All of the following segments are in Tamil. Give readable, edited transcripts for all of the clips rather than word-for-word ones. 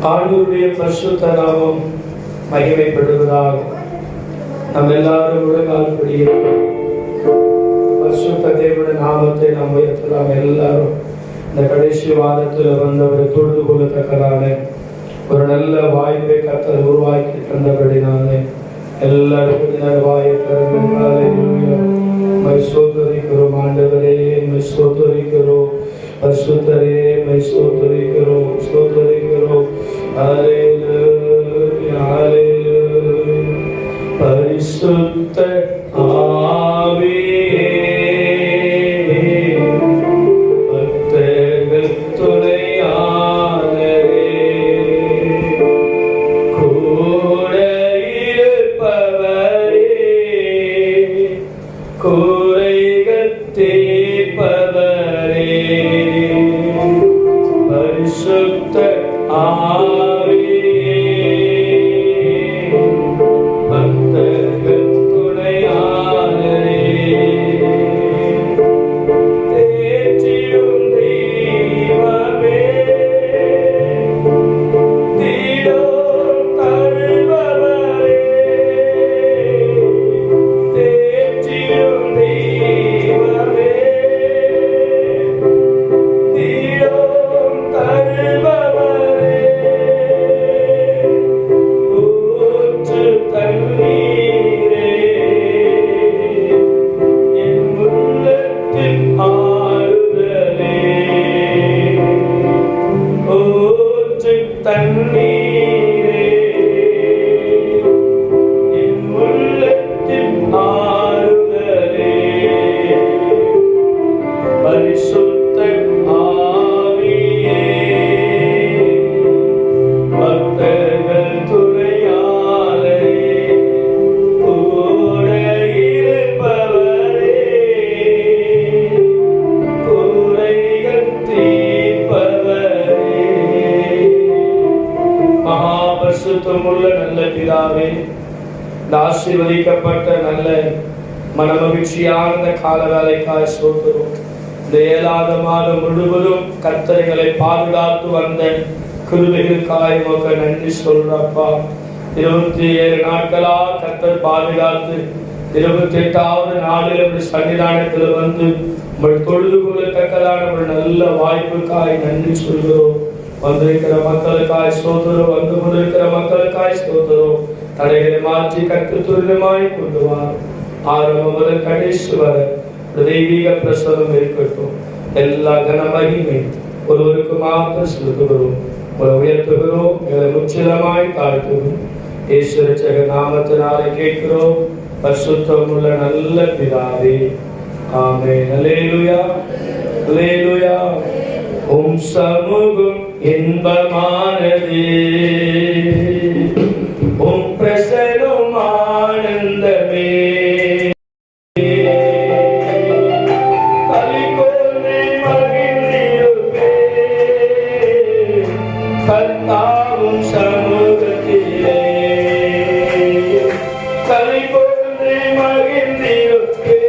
ஆண்டவருடைய பரிசுத்த நாமம் மகிமைப்படுவதாக. நம்ம எல்லாரும் உலகால்படியே பரிசுத்த தேவனுடைய நாமத்தை நாம் உயர்த்தலாம். எல்லாரும் இந்த கடைசி வாரத்தில் வந்தவரை தொழுது கொள்ளத்தக்கதான ஒரு நல்ல வாய்ப்பை கர்த்தர் உருவாக்கி தந்தபடினாலே எல்லாருக்கும் வாயை மை சோதரிக்கிறோம். ஆண்டவரே மை சோதரிக்கிறோம். பரிசுத்தரே மை சோதரிக்கிறோம். சோதரிக்கிறோம். ஹல்லேலூயா ஹல்லேலூயா. பரிசுத்த ஆவியே பக்தர்கள் துணையாளரே கூட இருப்பவரே குறைகள் தீர்ப்பவரே பரிசுத்த ஆவியே பக்தர்கள் துணையாளரே தேற்றிடும் தெய்வமே தீடோம் தருபவரே தேற்றிடும் தெய்வமே தீடோம் தருபவரே ஊற்று தண்ணீரே என் உள்ளத்தில் ஆறுதலே ஊற்று தண்ணீரே என் உள்ளத்தில் ஆறுதலே பரிசுத்த ஆவியே பக்தர்கள் துணையாளரே கூட இருப்பவரே குறைகள் தீர்ப்பவரே மகாபரிசுத்தமுள்ள நல்ல பிதாவே, இந்த ஆசீர்வதிக்கப்பட்ட நல்ல மனமகிழ்ச்சியான இந்த கால வேலைக்காய் ஸ்தோத்திரம். இந்த 7வது மாதம் முழுவதும் கர்த்தர்களை பாதுகாத்து வந்த கிருபைகளுக்காய் உமக்கு நன்றி சொல்றப்பா. 27 நாட்களா கர்த்தர் பாதுகாத்து 28வது நாளில் ஒரு சன்னிதானத்தில் வந்து உங்கள் தொழுது கொள்ளத்தக்கதான ஒரு நல்ல வாய்ப்புக்காய் நன்றி சொல்கிறோம். வந்திருக்கிற மக்களுக்காய் ஸ்தோத்திரம். வந்து கொண்டிருக்கிற மக்களுக்காய் ஸ்தோத்திரம். தடைகளை மாற்றி கற்று துரிதமாய் கொண்டு வா. ஆரம்பம் முதல் கடைசி வர தெய்வீக பிரசவம் இருக்கட்டும். எல்லா கன மகிமை ஒருவருக்கு மாத்திரம் செலுத்துகிறோம். ஒரு உயர்த்துகிறோம். முற்றிலுமாய் தாழ்த்துகிறோம். இயேசு ரட்சகர் நாமத்தினாலே கேட்கிறோம். பரிசுத்தம் உள்ள நல்ல பிதாவே, ஆமென். அல்லேலூயா அல்லேலூயா. உம் சமூகம் இன்பமானது, உம் பிரசன்னம் ஆனந்தமே. கலிகொண்டே மகிழ்ந்திருப்பே கர்த்தாவும் சமூகத்திலே. கலிகொண்டே மகிழ்ந்திருப்பே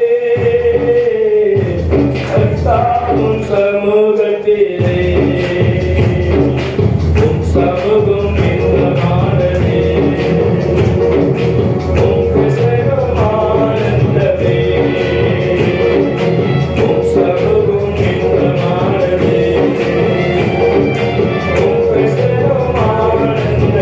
கர்த்தாவும் சமூகத்திலே. உம் சமூகம் இன்பமானதே, உம் பிரசன்னம் ஆனந்தமே. உம் சமூகம் இன்பமானதே, உம் பிரசன்னம் ஆனந்தமே.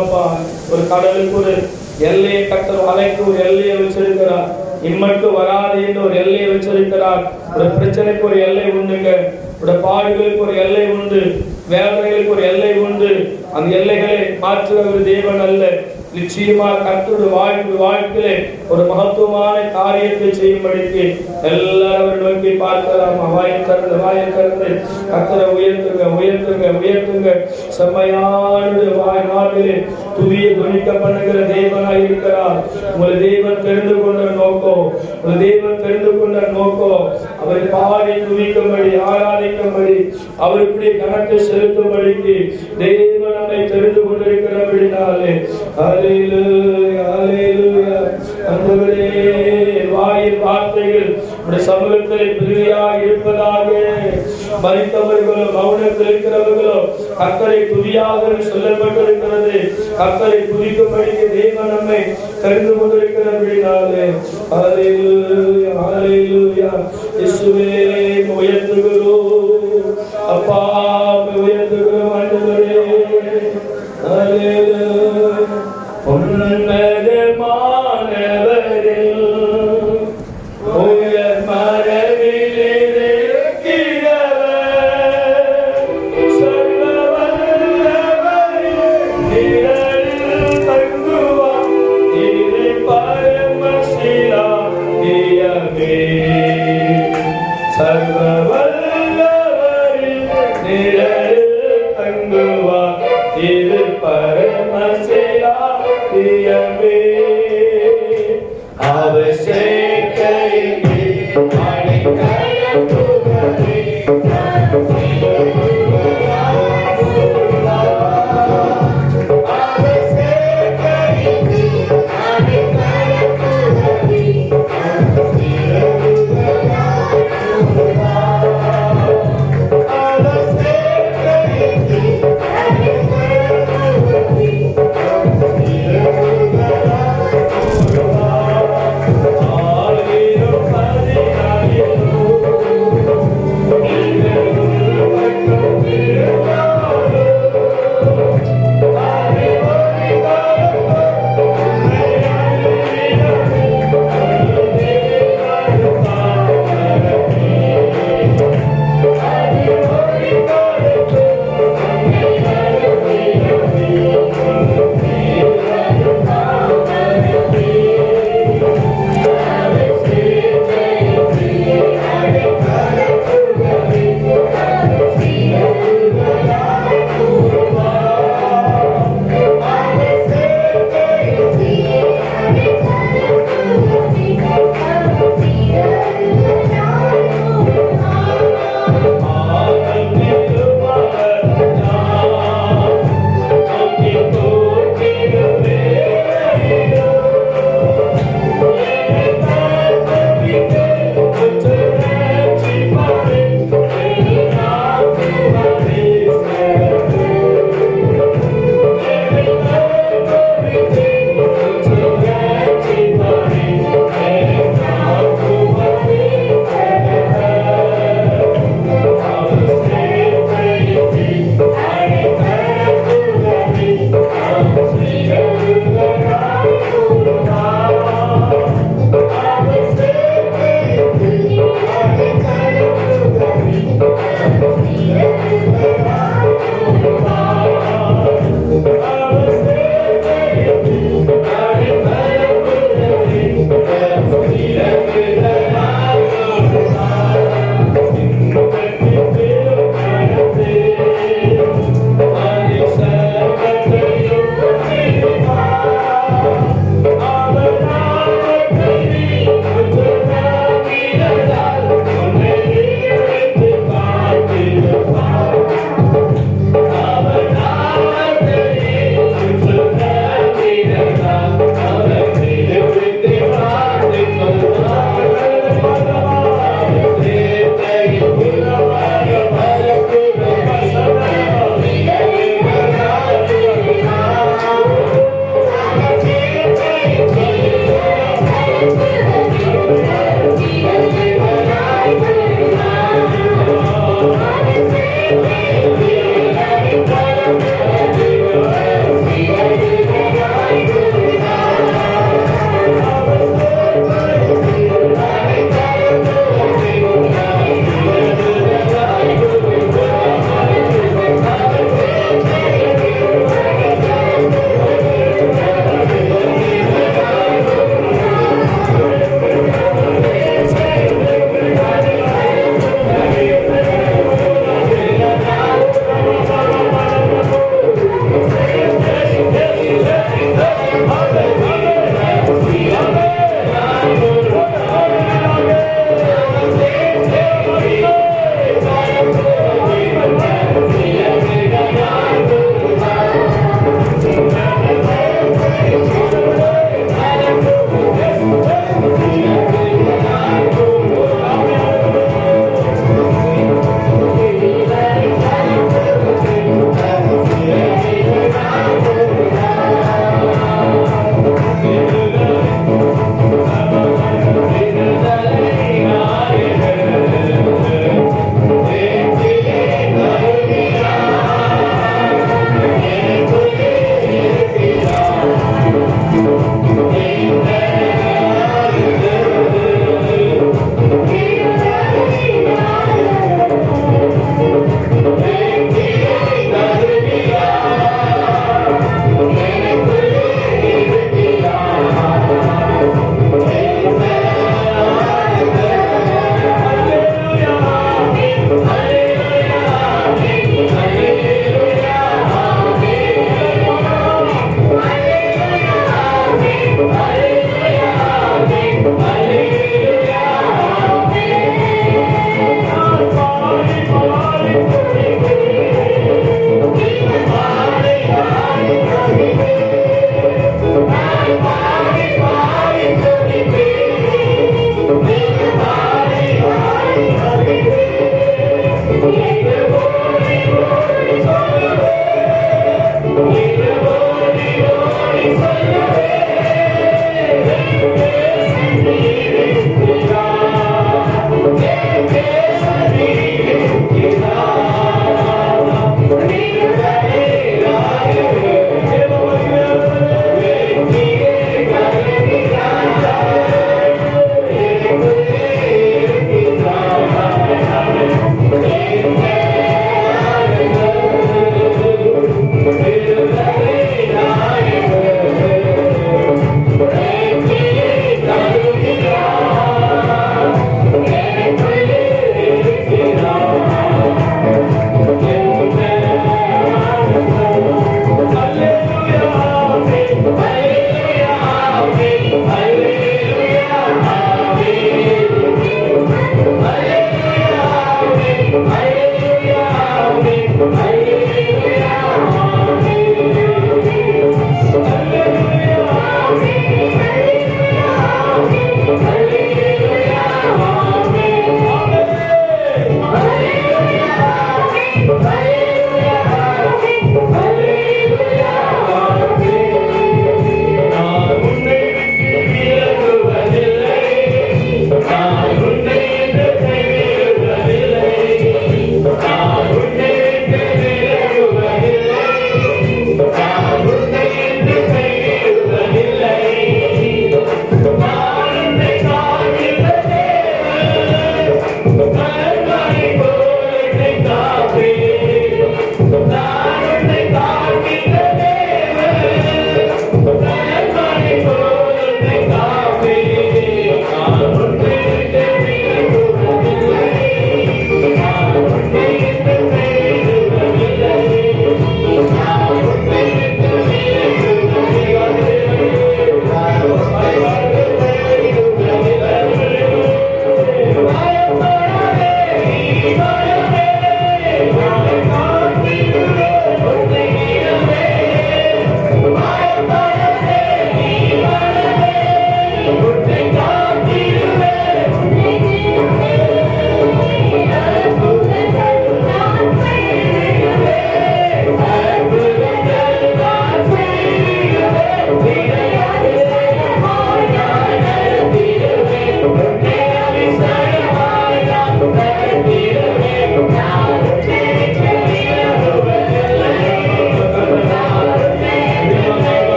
அப்பா. ஒரு கடலுக்கு ஒரு எல்லையை கர்த்தர், அலைக்கு ஒரு எல்லையை வச்சிருக்கிறார். இம்மட்டும் வராது என்று ஒரு எல்லையை வச்சிருக்கிறார். ஒரு பிரச்சனைக்கு ஒரு எல்லை உண்டுங்க. ஒரு பாடுகளுக்கு ஒரு எல்லை உண்டு, வேதனைகளுக்கு ஒரு எல்லை உண்டு. அந்த எல்லைகளை மாற்றுற ஒரு தேவன் அல்ல. நிச்சயமா கர்த்தருடைய வாழ்க்கையிலே ஒரு மகத்துவமான காரியத்தை செய்யும்படிக்கு எல்லாரும் நோக்கி பார்க்கலாம். வாயை திறந்து கர்த்தரை உயர்த்துங்க, உயர்த்துங்க, உயர்த்துங்க. செம்மையான நாட்டிலே துதிய துணிக்க பண்ணுகிற தேவனாய் இருக்கிறார். உங்களை தேவன் தெரிந்து கொண்ட நோக்கம், உங்களை தேவன் தெரிந்து கொண்ட நோக்கம் அவரை பாடி துதிக்கும்படி, ஆராதிக்கும்படி, அவருடைய கணக்கை செலுத்தும்படிக்கு தேவன் நம்மை தெரிந்து கொண்டிருக்கிறபடினாலே ஹல்லேலூயா, ஹல்லேலூயா. ஆண்டவரே, வாயின் வார்த்தைகள் உம்முடைய சமூகத்தில் பிரியாக இருப்பதாக. மரித்தவர்களோ மௌனத்தில் இருக்கிறவர்களோ கர்த்தரை துதியாக சொல்லப்பட்டிருக்கிறது. கர்த்தரை துதிக்கும்படிக்கு தேவன் நம்மை தெரிந்து கொண்டிருக்கிறபடினாலே ஹல்லேலூயா, ஹல்லேலூயா. இயேசுவே உயர்த்துகிறோம் அப்பா, உயர்த்துகிறோம் ஆண்டவரே. ஹல்லேலூயா. உன்னதமானவரே, உயர் மரபிலே இருக்கிறவர், சர்வ வல்லவரே, நிழலில் தங்குவார், இது பரமசிலாகியமே. சர்வ வல்லவரே, நிழலில்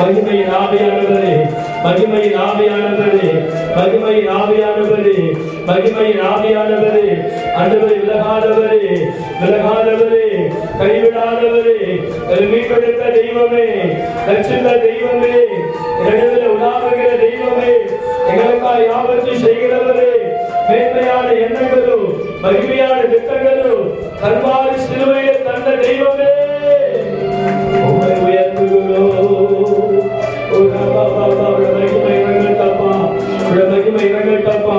மகிமையின் ஆவியானவரே, மகிமையின் ஆவியானவரே, மகிமையின் ஆவியானவரே, மகிமையின் ஆவியானவரே, ஆண்டவரே விலகாதவரே, விலகாதவரே, கைவிடாதவரே, மீட்பெடுத்த தெய்வமே, ரட்சித்த தெய்வமே, நடுவில் உலாவுகிற தெய்வமே, எங்களுக்காக யாவற்றையும் செய்கிறவரே, மேன்மையான எண்ணங்களும் மகிமையான திட்டங்களும் கல்வாரி சிலுவையில் தந்த தெய்வமே, உம்மை உயர்த்துகிறோம். மகிமை இறங்கட்டப்பா, மகிமை இறங்கட்டப்பா,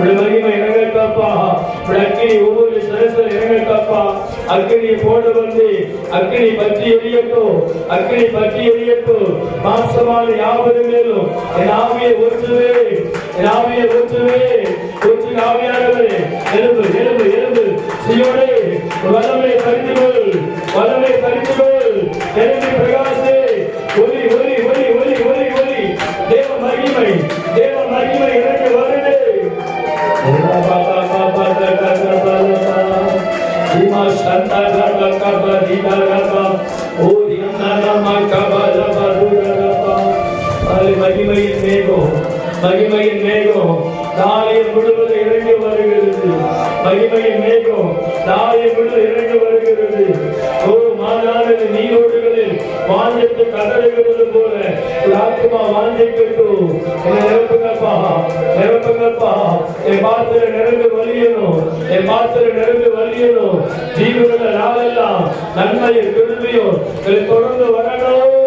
மகிமை இறங்கட்டப்பா, அக்கினி ஒவ்வொரு சரசல் இறங்கட்டப்பா, அக்கினி போட வந்து அக்கினி பற்றி எரியட்டும், அக்கினி பற்றி எரியட்டும். மாம்சமான யாவரும் மேலும் என் ஆவியை ஊற்றுவே, என் ஆவியை ஊற்றுவே, ஊற்று ஆவியானவரே, எலும்பு எலும்பு எலும்பு சியோனே, வல்லமை பறித்துகொள், வல்லமை பறித்துகொள், எழும்பி பிரகாசே, ஒலி ஒலி ஒலி ஒலி ஒலி ஒலி, தேவ மகிமை, தேவ மகிமை இறங்கி வருது. மகிமையின் மேகம், மகிமையின் மேகம் தாயை முழுவதும் இறங்கி வருகிறது, மகிமையின் மேகம் தாயை முழுவதும் இறங்கி வருகிறது. ஓ மாநாடு நீரோடுகளில் வாஞ்சத்து கதறுகிறது போல ஆத்மா வாஞ்சிக்கட்டும், நிரப்புங்கப்பா, நிரப்புங்கப்பா, என் பாத்திர நிரம்பி வலியணும், என் பாத்திர நிரம்பி வலியணும். ஜீவனுள்ள நாளெல்லாம் நன்மையும் கிருபையும் தொடர்ந்து வரணும்.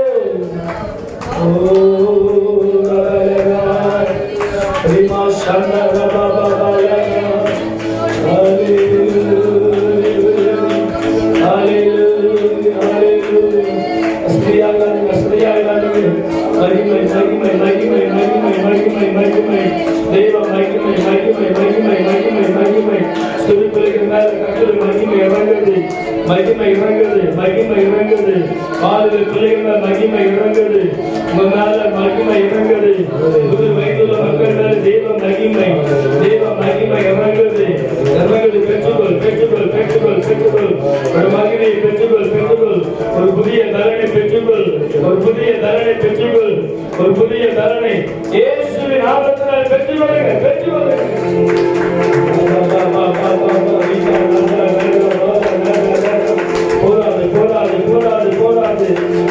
மகிமை இறங்குது, மகிமை இறங்குது, ஆளுகள் பிள்ளைகள் மகிமை இறங்குது, உங்களால மகிமை இறங்குது, புது வயதுள்ள மக்கள் மேல தெய்வ மகிமை, தெய்வ மகிமை இறங்குது, இறங்குது. பெற்றுக்கொள், பெற்றுக்கொள், பெற்றுக்கொள், பெற்றுக்கொள், ஒரு மகிமையை பெற்றுக்கொள், பெற்றுக்கொள், ஒரு புதிய தலனை பெற்றுக்கொள், ஒரு புதிய தலனை பெற்றுக்கொள், ஒரு புதிய தலனை இயேசுவின் நாமத்தினால் பெற்றுக்கொள்ளுங்க, பெற்றுக்கொள்ளுங்க. போராது போராது போராது போராது,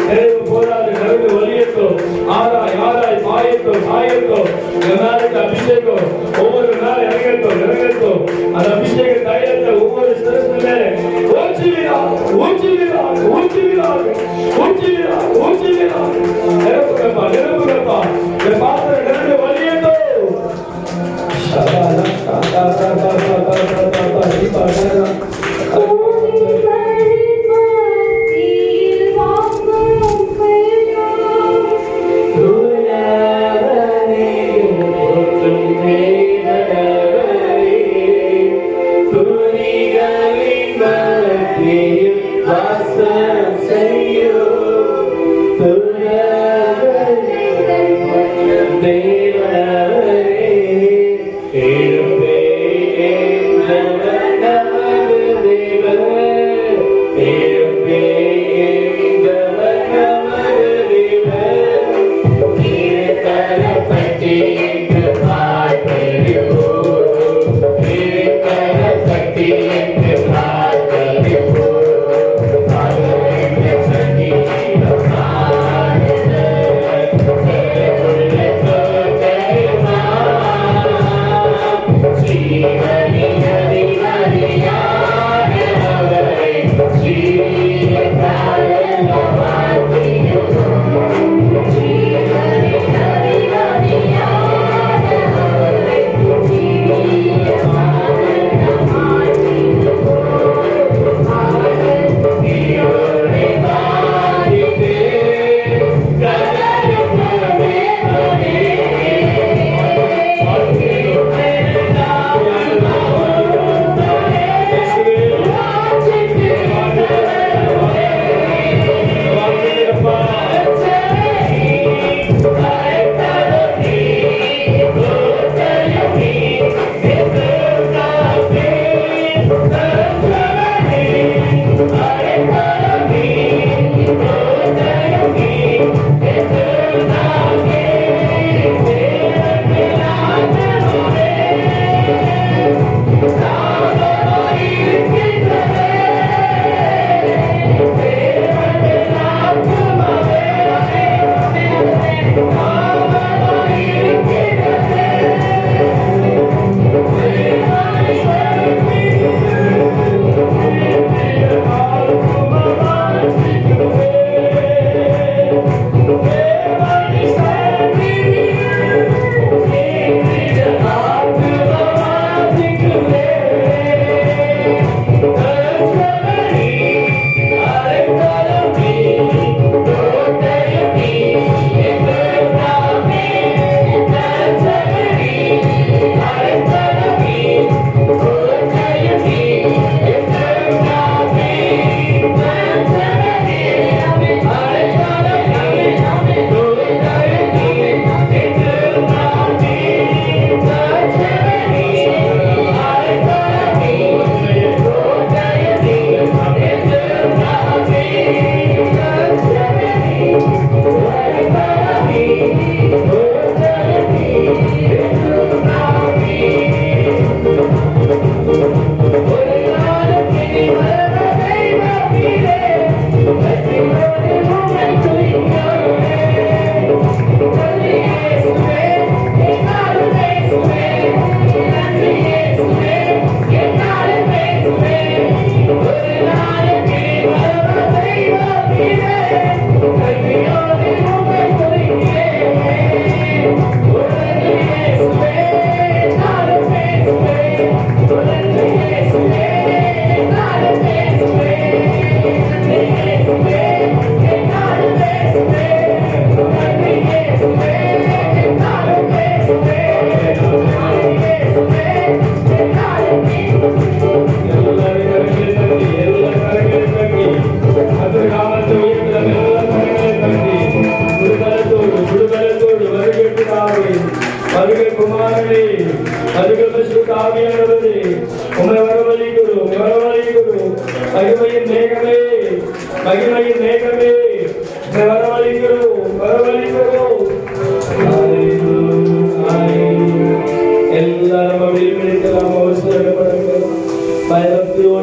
நிறைவு போராது, நிறைவு ஒலியட்டும், ஆராய் ஆராய் பாயட்டும் பாயட்டும், நாளைக்கு அபிஷேகம் ஒவ்வொரு நாள் இறங்கட்டும் இறங்கட்டும். அந்த அபிஷேக தைலத்தை ஒவ்வொரு சிறப்புல ஊற்றுகிறார் ஊற்றுகிறார் ஊற்றுகிறார் ஊற்றுகிறார் ஊற்றுகிறார். நிரப்புகப்பா நிரப்புகப்பா, என் பாத்திர நிரம்பி வலியட்டும். Hallelujah.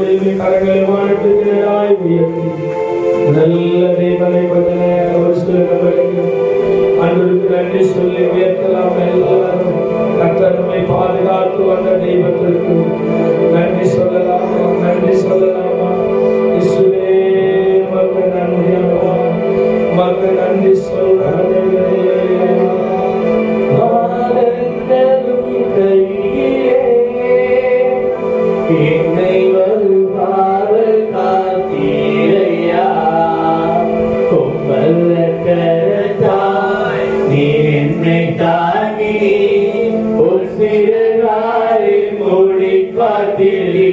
மறுபடியும் கரங்களை வானத்துக்கு நேராய் உயர்த்தி நல்ல தேவனை பற்றின ஒரு சில நபர்கள் அன்றுக்கு நன்றி சொல்லி உயர்த்தலாம். எல்லாரும் கர்த்தரை பாதுகாத்து வந்த தெய்வத்திற்கு நன்றி சொல்லலாமா? நன்றி சொல்லலாமா? இயேசுவே மக்கு நன்றி அப்பா, மக்கு நன்றி சொல்றேன். என்னை வருவாறு காத்தீரையா, கொம்பல்லக்கரத்தாய் நீ என்னை தாங்கி ஒரு சிறுகாலில் மூடி காத்தீரே.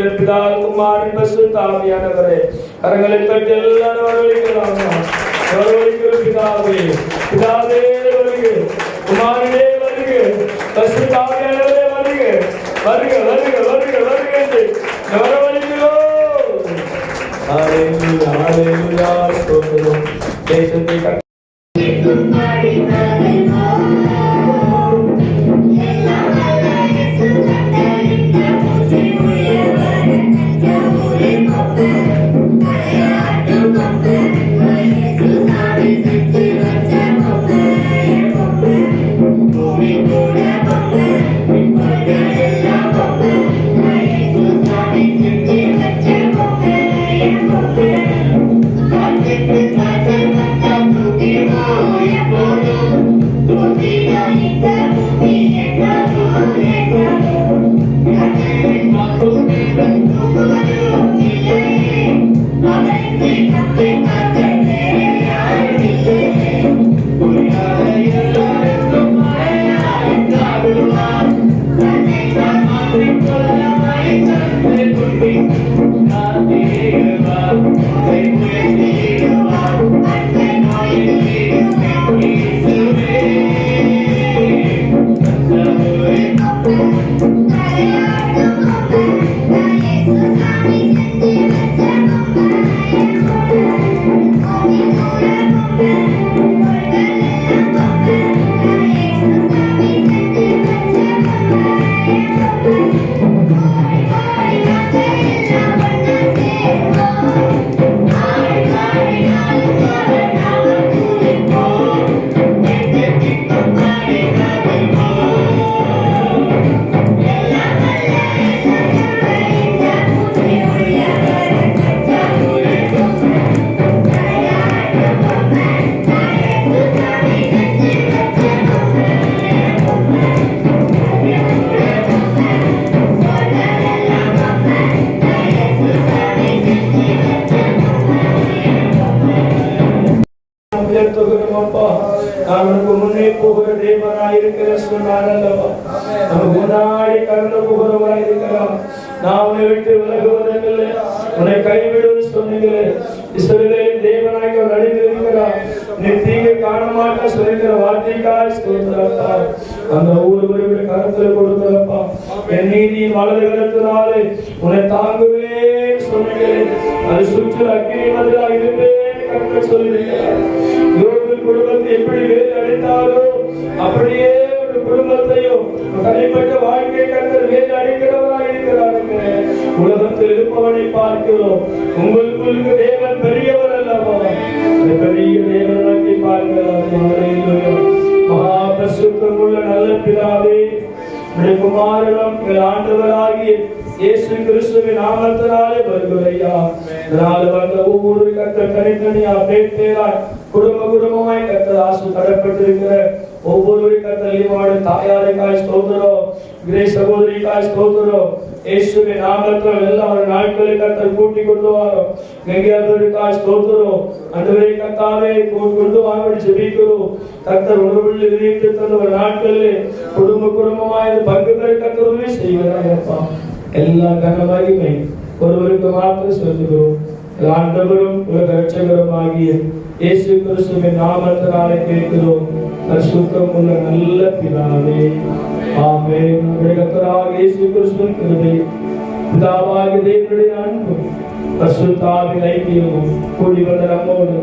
எங்கள் பிதா குமாரன் பரிசுத்த ஆவியானவரே கரங்களை தட்டி எல்லாரும் வரவழைக்கலாம். வரவழைக்கிற பிதாவே, பிதாவே வருக, குமாரனே வருக, பரிசுத்த ஆவியானவரே வருக, வருக வருக வருக வருக என்று வரவழைக்கிறோம். ஹalleluya ஹalleluya ஸ்தோத்திரம். தேசத்தை அவனுக்கு முன்னே போகிற தேவனாயிருக்கிற சொன்னாரல்லவா, நமக்கு முன்னாடி கடந்து போகிறவராயிருக்கலாம். நான் உன்னை விட்டு விலகுவதில்லை, உன்னை கைவிடுவது சொன்னீங்களே. இஸ்ரவேலின் தேவனாக நடித்திருக்கிறார், நீ தீங்கு காண மாட்ட சொல்லிக்கிற வார்த்தைக்காய் சொல்றப்பா. அந்த ஒவ்வொருவருடைய கருத்துல கொடுக்கிறப்பா, என் நீதியின் வலது கருத்தினாலே உன்னை தாங்குவே சொன்னீங்களே. அது சுற்று அக்கினி மதிலாக இருப்பேன் கருத்து சொல்லியிருக்கிறார். குடும்பத்தை எப்படி வேலை அடைந்தாரோ அப்படியே ஒரு குடும்பத்தையும் தனிப்பட்ட வாழ்க்கை கருத்தர் வேலை அடைக்கிறவராக இருக்கிறாருங்க. உலகத்தில் இருப்பவனை பார்க்கிறோம், உங்களுக்குள் தேவன் பெரியவர் அல்லவா, பெரிய தேவனாக்கி பார்க்கிறார். மகா பரிசுத்தம் உள்ள நல்ல பிதாவே, குமாரனும் ஆண்டவராகிய இயேசு கிறிஸ்துவின் நாமத்தினாலே வருகிறையா. இதனால வந்த ஒவ்வொரு கர்த்தர் தனித்தனியா பேராய் குடும்ப குடும்பமாய் கர்த்தர் ஆசு தடப்பட்டிருக்கிற ஒவ்வொரு கர்த்தர் தாயாரைக்காய் ஸ்தோத்திரம், கிரே சகோதரிக்காய் ஸ்தோத்திரம். இயேசுவின் நாமத்தில் எல்லா நாட்களை கர்த்தர் கூட்டி கொண்டு வரோம். கங்கையாதருக்காய் ஸ்தோத்திரம். அன்றுவரை கர்த்தாவே கொண்டு வாங்கி ஜெபிக்கிறோம். கர்த்தர் உணவுள்ள விதித்து தந்த நாட்களில் குடும்ப குடும்பமாய் பங்கு பெற கர்த்தருமே செய்கிறாரப்பா. எல்லா கனமகிமை ஒருவருக்கு மாத்திரம் சொல்லுகிறோம். ஆண்டவரும் உலக இரட்சகரும் ஆகிய இயேசு கிறிஸ்துவின் நாமத்தினாலே கேட்கிறோம். பரிசுத்தம் உள்ள நல்ல பிதாவே, ஆமென். கர்த்தராகிய இயேசு கிறிஸ்துவின் கிருபை, பிதாவாகிய தேவனுடைய அன்பும் பரிசுத்த ஆவியின் ஐக்கியமும் கூடி வந்த நம்மோடு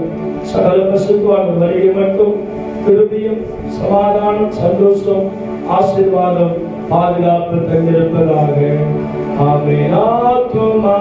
சகல பரிசுத்தவான்கள் வருகை மட்டும் கிருபையும் சமாதானம் சந்தோஷம் ஆசீர்வாதம் பாதுகாப்பு தங்கியிருப்பதாக. ஆமென். ஆத்துமா